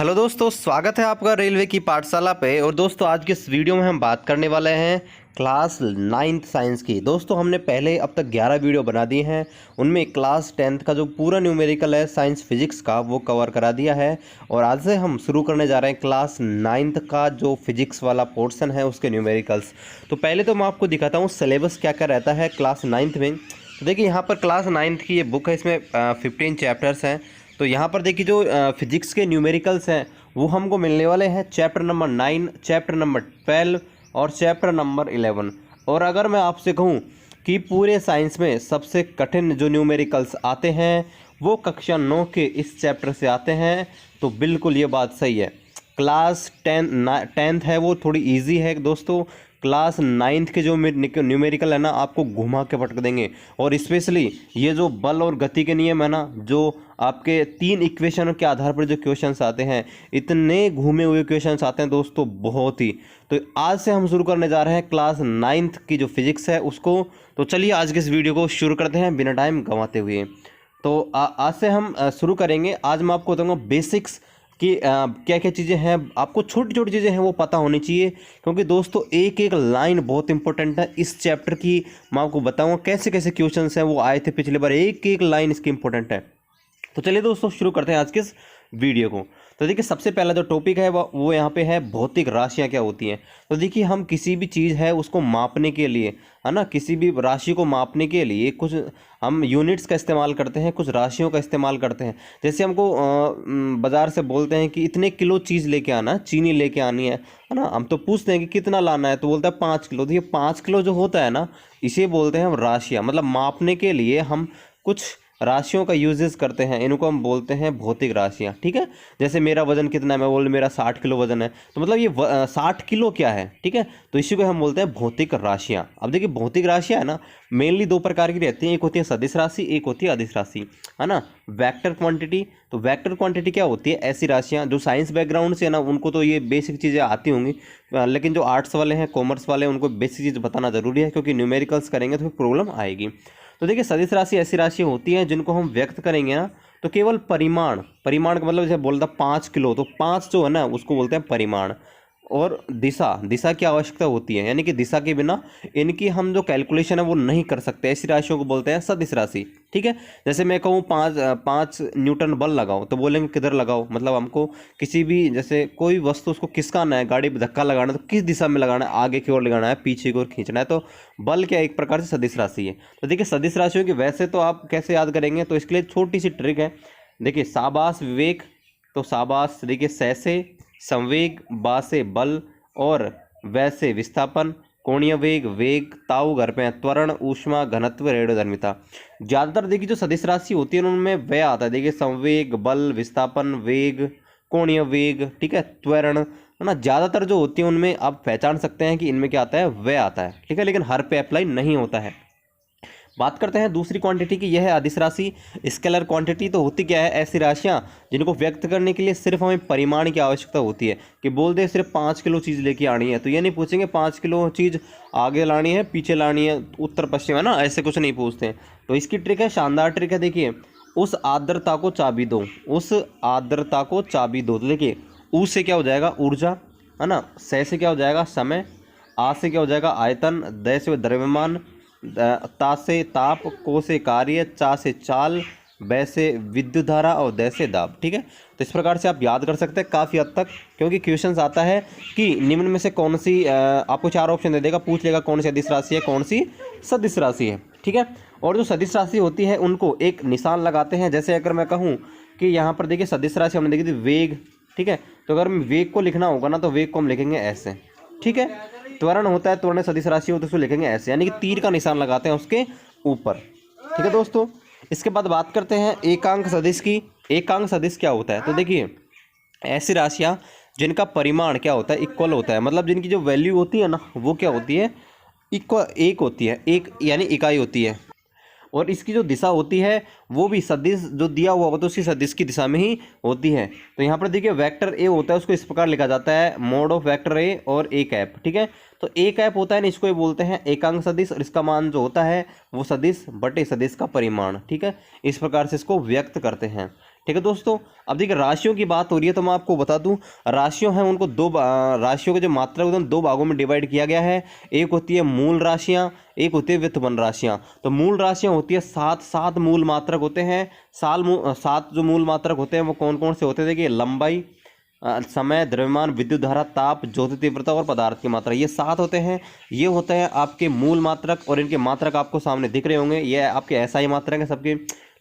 Hello दोस्तों, स्वागत है आपका रेलवे की पाठशाला पे। और दोस्तों आज के इस वीडियो में हम बात करने वाले हैं क्लास 9th साइंस की। दोस्तों हमने पहले अब तक 11 वीडियो बना दिए हैं, उनमें क्लास 10th का जो पूरा न्यूमेरिकल है साइंस फिजिक्स का वो कवर करा दिया है। और आज से हम शुरू करने जा रहे हैं क्लास 9th का जो फिजिक्स वाला पोर्शन है उसके न्यूमेरिकल्स। तो पहले तो मैं आपको दिखाता हूँ सिलेबस क्या क्या रहता है क्लास 9th में। तो देखिए यहाँ पर क्लास 9th की ये बुक है, इसमें 15 चैप्टर्स हैं। तो यहाँ पर देखिए जो फिजिक्स के न्यूमेरिकल्स हैं वो हमको मिलने वाले हैं चैप्टर नंबर 9, चैप्टर नंबर 12 और चैप्टर नंबर 11। और अगर मैं आपसे कहूँ कि पूरे साइंस में सबसे कठिन जो न्यूमेरिकल्स आते हैं वो कक्षा 9 के इस चैप्टर से आते हैं, तो बिल्कुल ये बात सही है। क्लास 10th है वो थोड़ी इजी है दोस्तों। क्लास 9th के जो न्यूमेरिकल है ना आपको घुमा के पटक देंगे। और स्पेशली ये जो बल और गति के नियम है ना, जो आपके 3 इक्वेशनों के आधार पर जो क्वेश्चंस आते हैं, इतने घूमे हुए क्वेश्चंस आते हैं दोस्तों, बहुत ही। तो आज से हम शुरू करने जा रहे हैं क्लास 9th की जो फिजिक्स है उसको। तो चलिए आज के इस वीडियो को शुरू करते हैं बिना टाइम गंवाते हुए। तो आज से हम शुरू करेंगे। आज मैं आपको बताऊंगा बेसिक्स कि क्या क्या चीज़ें हैं, आपको छोटी छोटी चीज़ें हैं वो पता होनी चाहिए। क्योंकि दोस्तों एक एक लाइन बहुत इंपॉर्टेंट है इस चैप्टर की। मैं आपको बताऊंगा कैसे कैसे क्वेश्चंस हैं वो आए थे पिछले बार, एक एक लाइन इसकी इंपॉर्टेंट है। तो चलिए दोस्तों शुरू करते हैं आज के इस वीडियो को। तो देखिए सबसे पहला जो टॉपिक है वो यहाँ पे है भौतिक राशियाँ क्या होती हैं। तो देखिए हम किसी भी चीज़ है उसको मापने के लिए, है ना, किसी भी राशि को मापने के लिए कुछ हम यूनिट्स का इस्तेमाल करते हैं, कुछ राशियों का इस्तेमाल करते हैं। जैसे हमको बाज़ार से बोलते हैं कि इतने किलो चीज़ लेके आना, चीनी लेके आनी है ना। हम तो पूछते हैं कि कितना लाना है, तो बोलता है 5 किलो। तो ये 5 किलो जो होता है ना, इसे बोलते हैं हम राशियाँ। मतलब मापने के लिए हम कुछ राशियों का यूजेस करते हैं, इनको हम बोलते हैं भौतिक राशियाँ। ठीक है, जैसे मेरा वजन कितना है, मैं बोल मेरा 60 किलो वजन है, तो मतलब ये 60 किलो क्या है। ठीक है, तो इसी को हम बोलते हैं भौतिक राशियाँ। अब देखिए भौतिक राशियाँ है ना मेनली 2 प्रकार की रहती हैं, एक होती है सदिश राशि, एक होती है अदिश राशि, है ना। वेक्टर क्वांटिटी, तो वेक्टर क्वांटिटी क्या होती है, ऐसी राशियाँ जो साइंस बैकग्राउंड से है ना उनको तो ये बेसिक चीज़ें आती होंगी, लेकिन जो आर्ट्स वाले हैं, कॉमर्स वाले हैं, उनको बेसिक चीज़ बताना जरूरी है, क्योंकि न्यूमेरिकल्स करेंगे तो प्रॉब्लम आएगी। तो देखिए सदिश राशि ऐसी राशि होती है जिनको हम व्यक्त करेंगे ना तो केवल परिमाण का मतलब जैसे बोलता 5 किलो, तो 5 जो है ना उसको बोलते हैं परिमाण। और दिशा की आवश्यकता होती है, यानी कि दिशा के बिना इनकी हम जो कैलकुलेशन है वो नहीं कर सकते, ऐसी राशियों को बोलते हैं सदिश राशि। ठीक है, जैसे मैं कहूँ 5 न्यूटन बल लगाओ, तो बोलेंगे किधर लगाओ, मतलब हमको किसी भी जैसे कोई वस्तु उसको खिसकाना है, गाड़ी में धक्का लगाना है, तो किस दिशा में लगाना है, आगे की ओर लगाना है, पीछे की ओर खींचना है, तो बल क्या एक प्रकार से सदिश राशि है। तो देखिए सदिश राशियों की वैसे तो आप कैसे याद करेंगे, तो इसके लिए छोटी सी ट्रिक है। देखिए शाबाश विवेक, तो शाबाश देखिए सैसे संवेग, बा से बल और वैसे विस्थापन, कोणीय वेग, वेग, ताऊ घर पे त्वरण, ऊष्मा, घनत्व, रेडियोधर्मिता। ज्यादातर देखिए जो सदिश राशि होती है उनमें वह आता है, देखिए संवेग, बल, विस्थापन, वेग, कोणीय वेग, ठीक है, त्वरण, है ना। ज्यादातर जो होती है उनमें आप पहचान सकते हैं कि इनमें क्या आता है, वह आता है। ठीक है, लेकिन हर पे अप्लाई नहीं होता है। बात करते हैं दूसरी क्वांटिटी की, यह है अदिश राशि। स्केलर क्वांटिटी तो होती क्या है, ऐसी राशियां जिनको व्यक्त करने के लिए सिर्फ हमें परिमाण की आवश्यकता होती है। कि बोल दे सिर्फ 5 किलो चीज़ लेके आनी है, तो ये नहीं पूछेंगे 5 किलो चीज़ आगे लानी है, पीछे लानी है, उत्तर पश्चिम, है ना, ऐसे कुछ नहीं पूछते हैं। तो इसकी ट्रिक है, शानदार ट्रिक है। देखिए उस आर्द्रता को चाबी दो, उस आर्द्रता को चाबी दो। तो देखिए ऊ से क्या हो जाएगा, ऊर्जा, है ना। सै से क्या हो जाएगा, समय। आ से क्या हो जाएगा, आयतन। द से द्रव्यमान। ता से ताप, को से कार्य, चा से चाल, बै से विद्युत धारा और द से दाब। ठीक है, तो इस प्रकार से आप याद कर सकते हैं काफ़ी हद तक, क्योंकि क्वेश्चंस आता है कि निम्न में से कौन सी, आपको 4 ऑप्शन दे देगा, पूछ लेगा कौन सी अदिश राशि है, कौन सी सदिश राशि है। ठीक है, और जो सदिश राशि होती है उनको एक निशान लगाते हैं। जैसे अगर मैं कहूँ कि यहाँ पर देखिए सदिश राशि हमने देखी थी वेग, ठीक है, तो अगर वेग को लिखना होगा ना तो वेग को हम लिखेंगे ऐसे। ठीक है, त्वरण होता है, त्वरण सदिश राशि होती है, उसको लिखेंगे ऐसे, यानी कि तीर का निशान लगाते हैं उसके ऊपर। ठीक है दोस्तों, इसके बाद बात करते हैं एकांक सदिश की। एकांक सदिश क्या होता है, तो देखिए ऐसी राशियां जिनका परिमाण क्या होता है, इक्वल होता है, मतलब जिनकी जो वैल्यू होती है ना वो क्या होती है, इक्वल, एक होती है, एक यानी इकाई होती है। और इसकी जो दिशा होती है वो भी सदिश जो दिया हुआ होता है उसकी सदिश की दिशा में ही होती है। तो यहाँ पर देखिए वेक्टर ए होता है, उसको इस प्रकार लिखा जाता है, मोड ऑफ वेक्टर ए और ए कैप। ठीक है, तो ए कैप होता है ना, इसको ये बोलते हैं एकांक सदिश, और इसका मान जो होता है वो सदिश बटे सदिश का परिमाण। ठीक है, इस प्रकार से इसको व्यक्त करते हैं। ठीक है दोस्तों। अब देखिए राशियों की बात हो रही है तो मैं आपको बता दूं, राशियों हैं उनको राशियों के जो मात्रा है दो भागों में डिवाइड किया गया है। एक होती है मूल राशियां, एक होती है व्युत्पन्न राशियां। तो मूल राशियां होती है सात मूल मात्रक होते हैं। सात जो मूल मात्रक होते हैं वो कौन कौन से होते हैं? देखिए लंबाई, समय, द्रव्यमान, विद्युत धारा, ताप, ज्योति तीव्रता और पदार्थ की मात्रा, ये 7 होते हैं। ये होते हैं आपके मूल मात्रक और इनके मात्रक आपको सामने दिख रहे होंगे। ये आपके एसआई मात्रक है सबके।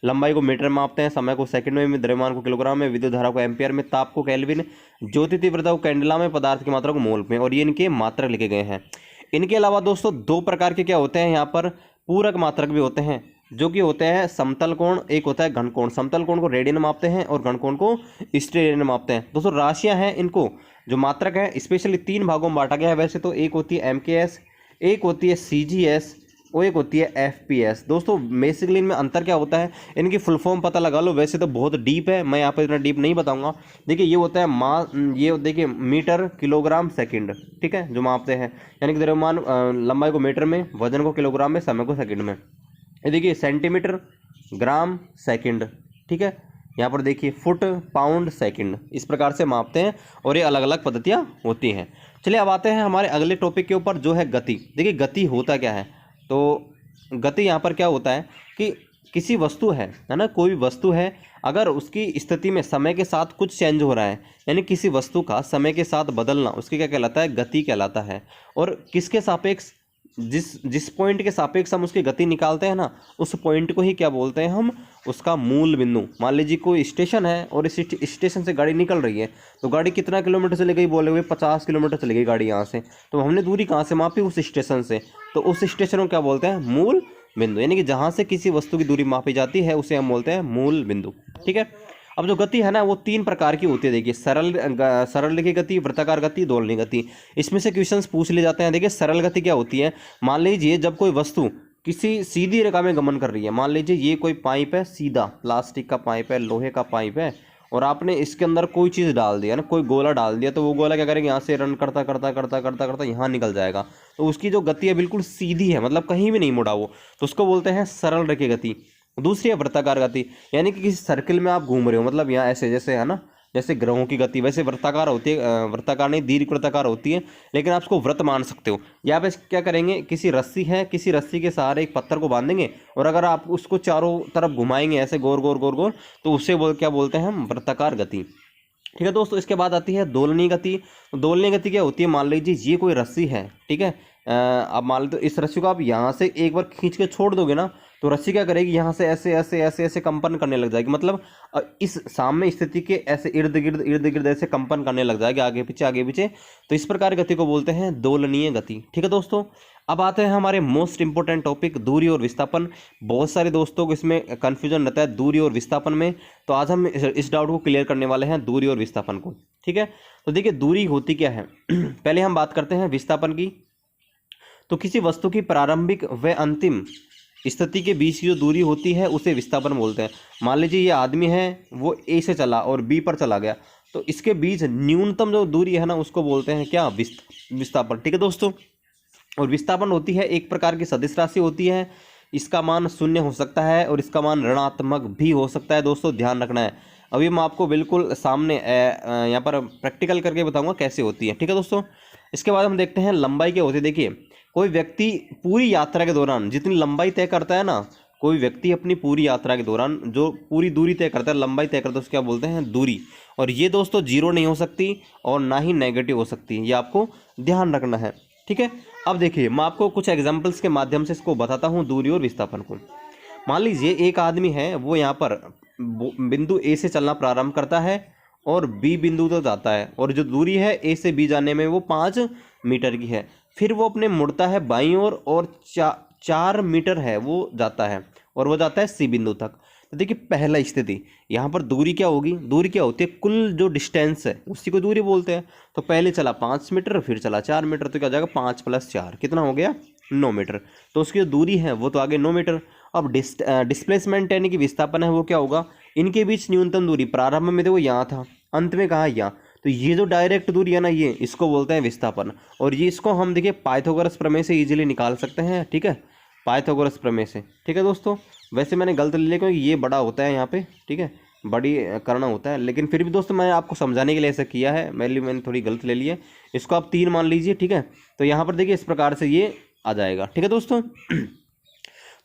लंबाई को मीटर में मापते हैं, समय को सेकंड में, द्रव्यमान को किलोग्राम में, विद्युत धारा को एम्पियर में, ताप को केल्विन, ज्योति तीव्रता को कैंडेला में, पदार्थ की मात्रा को मोल में, और ये इनके मात्रक लिखे गए हैं। इनके अलावा दोस्तों दो प्रकार के क्या होते हैं यहाँ पर, पूरक मात्रक भी होते हैं, जो कि होते हैं समतल कोण, एक होता है घन कोण। समतल कोण को रेडियन में मापते हैं और घन कोण को स्टेडियन में मापते हैं। दोस्तों राशियां हैं, इनको जो मात्रक है स्पेशली 3 भागों में बांटा गया है वैसे तो। एक होती है एमकेएस, एक होती है सीजीएस और एक होती है एफपीएस। दोस्तों बेसिकली इनमें अंतर क्या होता है, इनकी फुल फॉर्म पता लगा लो। वैसे तो बहुत डीप है, मैं यहाँ पर इतना डीप नहीं बताऊंगा। देखिए ये होता है ये देखिए मीटर, किलोग्राम, सेकंड, ठीक है, जो मापते हैं। यानी कि द्रव्यमान, लंबाई को मीटर में, वजन को किलोग्राम में, समय को सेकंड में। ये देखिए सेंटीमीटर, ग्राम, सेकंड, ठीक है। यहाँ पर देखिए फुट, पाउंड, सेकंड, इस प्रकार से मापते हैं और ये अलग अलग पद्धतियाँ होती हैं। चलिए अब आते हैं हमारे अगले टॉपिक के ऊपर, जो है गति। देखिए गति होता क्या है, तो गति यहाँ पर क्या होता है कि किसी वस्तु है ना, कोई भी वस्तु है, अगर उसकी स्थिति में समय के साथ कुछ चेंज हो रहा है, यानी किसी वस्तु का समय के साथ बदलना, उसके क्या कहलाता है, गति कहलाता है। और किसके सापेक्ष, जिस पॉइंट के सापेक्ष हम उसकी गति निकालते हैं ना, उस पॉइंट को ही क्या बोलते हैं हम, उसका मूल बिंदु। मान लीजिए कोई स्टेशन है और इस स्टेशन से गाड़ी निकल रही है, तो गाड़ी कितना किलोमीटर चली गई, बोले हुए 50 किलोमीटर चली गई गाड़ी यहाँ से। तो हमने दूरी कहाँ से मापी, उस स्टेशन से, तो उस स्टेशन को क्या बोलते हैं, मूल बिंदु। यानी कि जहाँ से किसी वस्तु की दूरी मापी जाती है उसे हम बोलते हैं मूल बिंदु, ठीक है। अब जो गति है ना वो 3 प्रकार की होती है। देखिए सरल रेखीय गति, वृत्ताकार गति, दोलनीय गति। इसमें से क्वेश्चंस पूछ ले जाते हैं। देखिए सरल गति क्या होती है, मान लीजिए जब कोई वस्तु किसी सीधी रेखा में गमन कर रही है, मान लीजिए ये कोई पाइप है, सीधा प्लास्टिक का पाइप है, लोहे का पाइप है, और आपने इसके अंदर कोई चीज़ डाल दिया ना, कोई गोला डाल दिया, तो वो गोला क्या करेगा, यहाँ से रन करता करता करता करता करता यहाँ निकल जाएगा। तो उसकी जो गति है बिल्कुल सीधी है, मतलब कहीं भी नहीं मुड़ा वो, तो उसको बोलते हैं सरल रेखीय गति। दूसरी है वृत्ताकार गति, यानी कि किसी सर्किल में आप घूम रहे हो, मतलब यहाँ ऐसे जैसे है ना, जैसे ग्रहों की गति वैसे वृत्ताकार होती है, वृत्ताकार नहीं दीर्घवृत्ताकार होती है, लेकिन आप इसको वृत्त मान सकते हो। यहाँ पे क्या करेंगे, किसी रस्सी है, किसी रस्सी के सहारे एक पत्थर को बांधेंगे और अगर आप उसको चारों तरफ घुमाएंगे ऐसे गोर गोर गोर गोर, तो उससे क्या बोलते हैं हम, वृत्ताकार गति, ठीक है दोस्तों। इसके बाद आती है दोलनीय गति। दोलनीय गति क्या होती है, मान लीजिए ये कोई रस्सी है, ठीक है, अब मान लो इस रस्सी को आप यहाँ से एक बार खींच के छोड़ दोगे ना, तो रस्सी क्या करेगी, यहाँ से ऐसे ऐसे ऐसे ऐसे कंपन करने लग जाएगी, मतलब इस साम्य स्थिति के ऐसे इर्द गिर्द ऐसे कंपन करने लग जाएगी, आगे पीछे आगे पीछे। तो इस प्रकार गति को बोलते हैं दोलनीय गति, ठीक है दोस्तों। अब आते हैं हमारे मोस्ट इंपोर्टेंट टॉपिक, दूरी और विस्थापन। बहुत सारे दोस्तों को इसमें कन्फ्यूजन रहता है दूरी और विस्थापन में, तो आज हम इस डाउट को क्लियर करने वाले हैं, दूरी और विस्थापन को, ठीक है। तो देखिए दूरी होती क्या है पहले हम बात करते हैं विस्थापन की। तो किसी वस्तु की प्रारंभिक व अंतिम स्थिति के बीच की जो दूरी होती है उसे विस्थापन बोलते हैं। मान लीजिए ये आदमी है, वो ए से चला और बी पर चला गया, तो इसके बीच न्यूनतम जो दूरी है ना उसको बोलते हैं क्या, विस्थापन, ठीक है दोस्तों। और विस्थापन होती है एक प्रकार की सदिश राशि होती है, इसका मान 0 हो सकता है और इसका मान ऋणात्मक भी हो सकता है। दोस्तों ध्यान रखना है, अभी मैं आपको बिल्कुल सामने यहाँ पर प्रैक्टिकल करके बताऊंगा कैसे होती है, ठीक है दोस्तों। इसके बाद हम देखते हैं लंबाई क्या होती है। देखिए कोई व्यक्ति पूरी यात्रा के दौरान जितनी लंबाई तय करता है ना, कोई व्यक्ति अपनी पूरी यात्रा के दौरान जो पूरी दूरी तय करता है, लंबाई तय करता है, उसको क्या बोलते हैं, दूरी। और ये दोस्तों 0 नहीं हो सकती और ना ही नेगेटिव हो सकती है, ये आपको ध्यान रखना है, ठीक है। अब देखिए मैं आपको कुछ एग्जाम्पल्स के माध्यम से इसको बताता हूँ दूरी और विस्थापन को। मान लीजिए एक आदमी है, वो यहाँ पर बिंदु ए से चलना प्रारंभ करता है और बी बिंदु तक जाता है, और जो दूरी है ए से बी जाने में वो 5 मीटर की है। फिर वो अपने मुड़ता है बाईं ओर और 4 मीटर है वो जाता है, और वो जाता है सी बिंदु तक। तो देखिए पहला स्थिति, यहाँ पर दूरी क्या होगी, दूरी क्या होती है, कुल जो डिस्टेंस है उसी को दूरी बोलते हैं। तो पहले चला 5 मीटर, फिर चला 4 मीटर, तो क्या हो जाएगा 5 + 4 कितना हो गया, 9 मीटर। तो उसकी जो दूरी है वो तो आगे 9 मीटर। अब डिस्प्लेसमेंट यानी कि विस्थापन है वो क्या होगा, इनके बीच न्यूनतम दूरी प्रारंभ में देखो यहाँ था, अंत में कहाँ यहाँ, तो ये जो डायरेक्ट दूरी है ना, ये इसको बोलते हैं विस्थापन। और ये इसको हम देखिए पाइथागोरस प्रमेय से इजीली निकाल सकते हैं, ठीक है, पाइथागोरस प्रमेय से, ठीक है दोस्तों। वैसे मैंने गलत ले लिया क्योंकि ये बड़ा होता है यहाँ पे, ठीक है, बड़ी करना होता है, लेकिन फिर भी दोस्तों मैं आपको समझाने के लिए ऐसा किया है, मैंने थोड़ी गलत ले ली है। इसको आप 3 मान लीजिए, ठीक है। तो यहाँ पर देखिए इस प्रकार से ये आ जाएगा, ठीक है दोस्तों।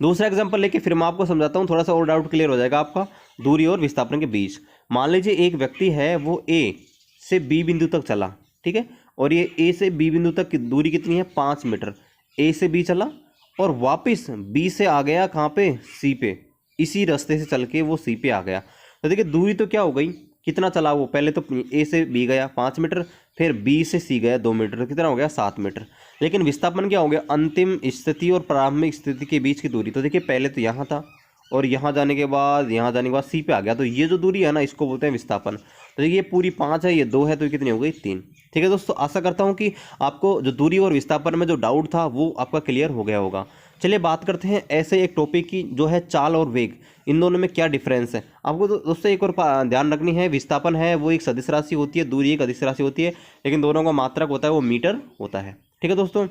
दूसरा एग्जांपल लेके फिर मैं आपको समझाता हूँ, थोड़ा सा और डाउट क्लियर हो जाएगा आपका दूरी और विस्थापन के बीच। मान लीजिए एक व्यक्ति है, वो ए से बी बिंदु तक चला, ठीक है, और ये ए से बी बिंदु तक की दूरी कितनी है 5 मीटर। ए से बी चला और वापस बी से आ गया कहाँ पे, सी पे, इसी रास्ते से चल के वो सी पे आ गया। तो देखिए दूरी तो क्या हो गई, कितना चला वो, पहले तो ए से बी गया 5 मीटर, फिर बी से सी गया 2 मीटर, कितना हो गया 7 मीटर। लेकिन विस्थापन क्या हो गया, अंतिम स्थिति और प्रारंभिक स्थिति के बीच की दूरी। तो देखिए पहले तो यहाँ था और यहाँ जाने के बाद सी पे आ गया, तो ये जो दूरी है ना इसको बोलते हैं विस्थापन। तो देखिए ये पूरी 5 है, ये 2 है, तो ये कितनी हो गई 3। ठीक है दोस्तों, आशा करता हूँ कि आपको जो दूरी और विस्थापन में जो डाउट था वो आपका क्लियर हो गया होगा। चलिए बात करते हैं ऐसे एक टॉपिक की जो है चाल और वेग, इन दोनों में क्या डिफरेंस है। आपको दोस्तों एक और ध्यान रखनी है, विस्थापन है वो एक सदिश राशि होती है, दूरी एक अदिश राशि होती है, लेकिन दोनों का मात्रक होता है वो मीटर होता है। ठीक है दोस्तों,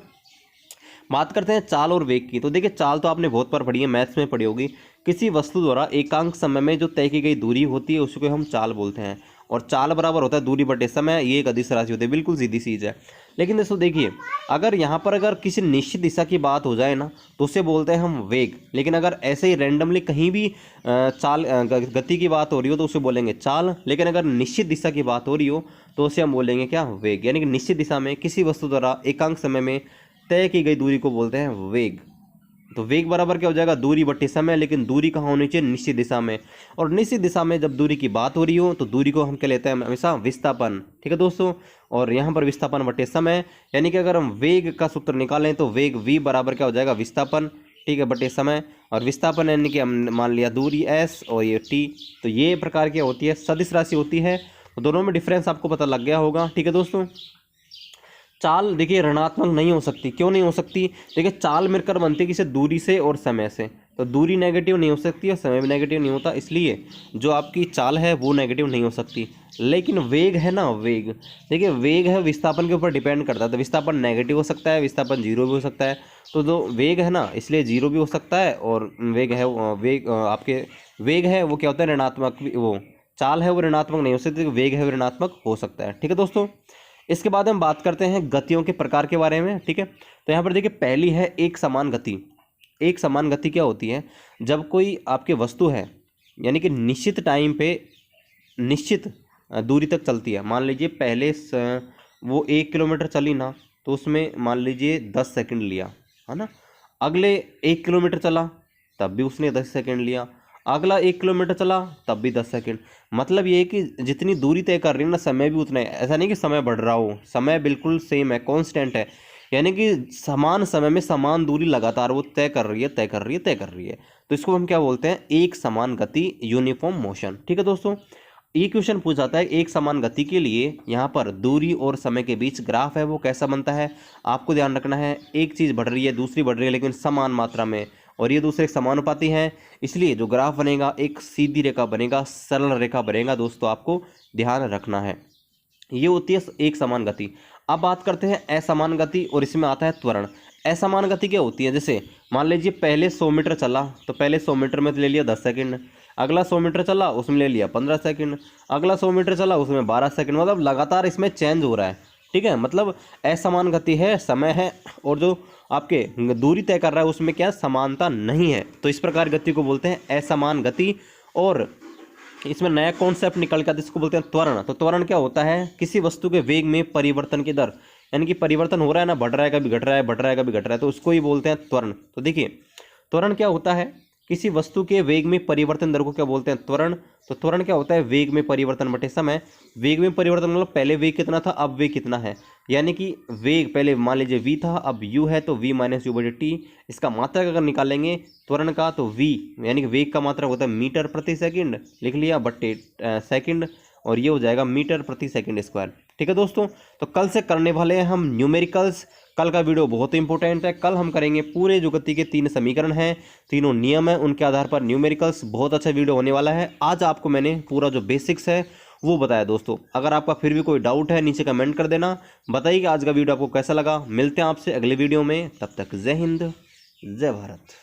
बात करते हैं चाल और वेग की। तो देखिए चाल तो आपने बहुत बार पढ़ी है, मैथ्स में पढ़ी होगी। किसी वस्तु द्वारा एकांक समय में जो तय की गई दूरी होती है उसको हम चाल बोलते हैं, और चाल बराबर होता है दूरी बटे समय, ये एक अदिश राशि होती है, बिल्कुल सीधी चीज़ है। लेकिन दोस्तों देखिए अगर यहाँ पर अगर किसी निश्चित दिशा की बात हो जाए ना तो उसे बोलते हैं हम वेग, लेकिन अगर ऐसे ही रैंडमली कहीं भी गति की बात हो रही हो तो उसे बोलेंगे चाल। लेकिन अगर निश्चित दिशा की बात हो रही हो तो उसे हम बोलेंगे क्या, वेग। यानी कि निश्चित दिशा में किसी वस्तु द्वारा एकांक समय में तय की गई दूरी को बोलते हैं वेग। तो वेग बराबर क्या हो जाएगा, दूरी बट्टी समय, लेकिन दूरी कहाँ होनी चाहिए, निश्चित दिशा में। और निश्चित दिशा में जब दूरी की बात हो रही हो तो दूरी को हम क्या लेते हैं हमेशा, विस्थापन। ठीक है दोस्तों, और यहाँ पर विस्थापन बट्टे समय, यानी कि अगर हम वेग का सूत्र निकालें तो वेग v बराबर क्या हो जाएगा, विस्थापन, ठीक है, बट्टे समय। और विस्थापन यानी कि हम मान लिया दूरी s और ये t। तो ये प्रकार की होती है, सदिश राशि होती है। तो दोनों में डिफरेंस आपको पता लग गया होगा। ठीक है दोस्तों, चाल देखिए ऋणात्मक नहीं हो सकती, क्यों नहीं हो सकती, देखिए चाल मिलकर बनती है किसी दूरी से और समय से, तो दूरी नेगेटिव नहीं हो सकती और समय भी नेगेटिव नहीं होता, इसलिए जो आपकी चाल है वो नेगेटिव नहीं हो सकती। लेकिन वेग है ना, वेग देखिए वेग है विस्थापन के ऊपर डिपेंड करता है, तो विस्थापन नेगेटिव हो सकता है, विस्थापन जीरो भी हो सकता है। तो जो वेग है ना इसलिए जीरो भी हो सकता है, और वेग है आपके वेग है वो क्या होता है ऋणात्मक, वो चाल है वो ऋणात्मक नहीं हो सकती, वेग है वो ऋणात्मक हो सकता है। ठीक है दोस्तों, इसके बाद हम बात करते हैं गतियों के प्रकार के बारे में। ठीक है, तो यहाँ पर देखिए पहली है एक समान गति। एक समान गति क्या होती है, जब कोई आपके वस्तु है यानी कि निश्चित टाइम पे निश्चित दूरी तक चलती है। मान लीजिए पहले वो 1 किलोमीटर चली ना तो उसमें मान लीजिए 10 सेकंड लिया, है ना। अगले 1 किलोमीटर चला तब भी उसने 10 सेकंड लिया, अगला 1 किलोमीटर चला तब भी 10 सेकंड। मतलब ये है कि जितनी दूरी तय कर रही है ना समय भी उतना है, ऐसा नहीं कि समय बढ़ रहा हो, समय बिल्कुल सेम है, कांस्टेंट है। यानी कि समान समय में समान दूरी लगातार वो तय कर रही है, तय कर रही है, तय कर रही है। तो इसको हम क्या बोलते हैं, एक समान गति, यूनिफॉर्म मोशन। ठीक है दोस्तों, ये क्वेश्चन पूछ जाता है एक समान गति के लिए यहाँ पर दूरी और समय के बीच ग्राफ है वो कैसा बनता है। आपको ध्यान रखना है एक चीज़ बढ़ रही है दूसरी बढ़ रही है लेकिन समान मात्रा में, और ये दूसरे समानुपाती हैं, इसलिए जो ग्राफ बनेगा एक सीधी रेखा बनेगा, सरल रेखा बनेगा। दोस्तों आपको ध्यान रखना है, ये होती है एक समान गति। अब बात करते हैं असमान गति, और इसमें आता है त्वरण। असमान गति क्या होती है, जैसे मान लीजिए पहले 100 मीटर चला तो पहले 100 मीटर में ले लिया 10 सेकंड, अगला 100 मीटर चला उसमें ले लिया 15 सेकंड, अगला 100 मीटर चला उसमें 12 सेकंड, मतलब लगातार इसमें चेंज हो रहा है। ठीक है, मतलब असमान गति है, समय है, और जो आपके दूरी तय कर रहा है उसमें क्या समानता नहीं है। तो इस प्रकार गति को बोलते हैं असमान गति। और इसमें नया कॉन्सेप्ट निकल के आता है, इसको बोलते हैं त्वरण। तो त्वरण क्या होता है, किसी वस्तु के वेग में परिवर्तन की दर, यानी कि परिवर्तन हो रहा है ना, बढ़ रहा है कभी घट रहा है, बढ़ रहा है कभी घट रहा है, तो उसको ही बोलते हैं त्वरण। तो देखिए त्वरण क्या होता है, किसी वस्तु के वेग में परिवर्तन दर को क्या बोलते हैं, त्वरण। तो त्वरण क्या होता है, वेग में परिवर्तन बटे समय। वेग में परिवर्तन मतलब पहले वेग कितना था अब वेग कितना है, यानी कि वेग पहले मान लीजिए v था अब u है तो v माइनस यू बटे टी। इसका मात्रक अगर निकालेंगे त्वरण का तो v यानी कि वेग का मात्रक होता है मीटर प्रति सेकंड, लिख लिया, बटे सेकंड, और ये हो जाएगा मीटर प्रति सेकंड स्क्वायर। ठीक है दोस्तों, तो कल से करने वाले हैं हम न्यूमेरिकल्स। कल का वीडियो बहुत इंपॉर्टेंट है, कल हम करेंगे पूरे जो गति के 3 समीकरण हैं, तीनों नियम हैं, उनके आधार पर न्यूमेरिकल्स। बहुत अच्छा वीडियो होने वाला है। आज आपको मैंने पूरा जो बेसिक्स है वो बताया दोस्तों। अगर आपका फिर भी कोई डाउट है नीचे कमेंट कर देना, बताइए कि आज का वीडियो आपको कैसा लगा। मिलते हैं आपसे अगले वीडियो में, तब तक जय हिंद जय भारत।